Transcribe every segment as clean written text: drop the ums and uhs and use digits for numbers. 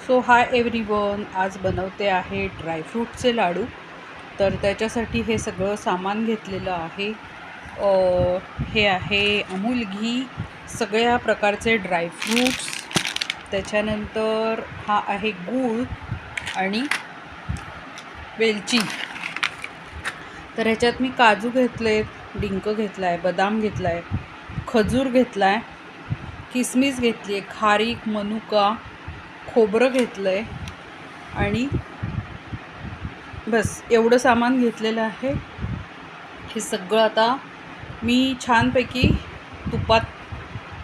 So hi everyone, आज बनवते आहे ड्रायफ्रूटचे लाडू. तर त्याच्यासाठी हे सगळं सामान घेतलेलं आहे. हे आहे अमूल घी, सगळ्या प्रकारचे ड्रायफ्रूट्स, त्याच्यानंतर हा आहे गूळ आणि वेलची. तर ह्याच्यात मी काजू घेतले, डिंक घेतला आहे, बदाम घेतला आहे, खजूर घेतला आहे, किसमिस घेतली आहे, खारीक, मनुका, खोबरं घेतलं आहे आणि बस एवढं सामान घेतलेलं आहे. हे सगळं आता मी छानपैकी तुपात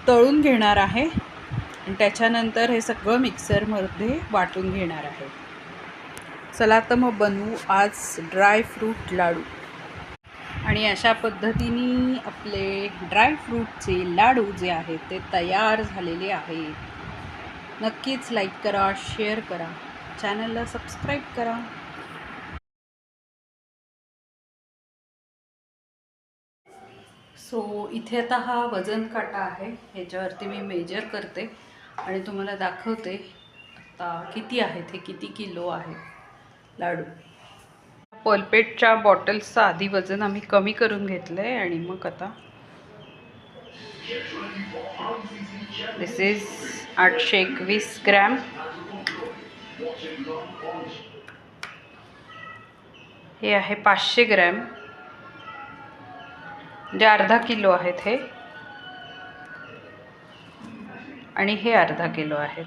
तळून घेणार आहे आणि त्याच्यानंतर हे सगळं मिक्सरमध्ये वाटून घेणार आहे. चला तर मग बनवू आज ड्रायफ्रूट लाडू. आणि अशा पद्धतीने आपले ड्रायफ्रूटचे लाडू जे आहेत ते तयार झालेले आहेत. नक्कीच लाईक करा, शेअर करा, चॅनलला सबस्क्राईब करा. सो इथे आता हा वजन काटा आहे, ह्याच्यावरती मी मेजर करते आणि तुम्हाला दाखवते आता किती आहेत, हे किती किलो आहे लाडू. पल्पेटच्या बॉटल्सचं आधी वजन आम्ही कमी करून घेतलं आहे आणि मग आता दिस इज 821 ग्रॅम. हे आहे 500 ग्रॅम, म्हणजे अर्धा किलो आहेत हे, आणि हे अर्धा किलो आहेत.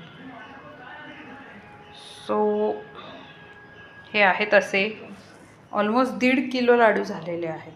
सो हे आहेत असे ऑलमोस्ट 1.5 किलो लाडू झालेले आहेत.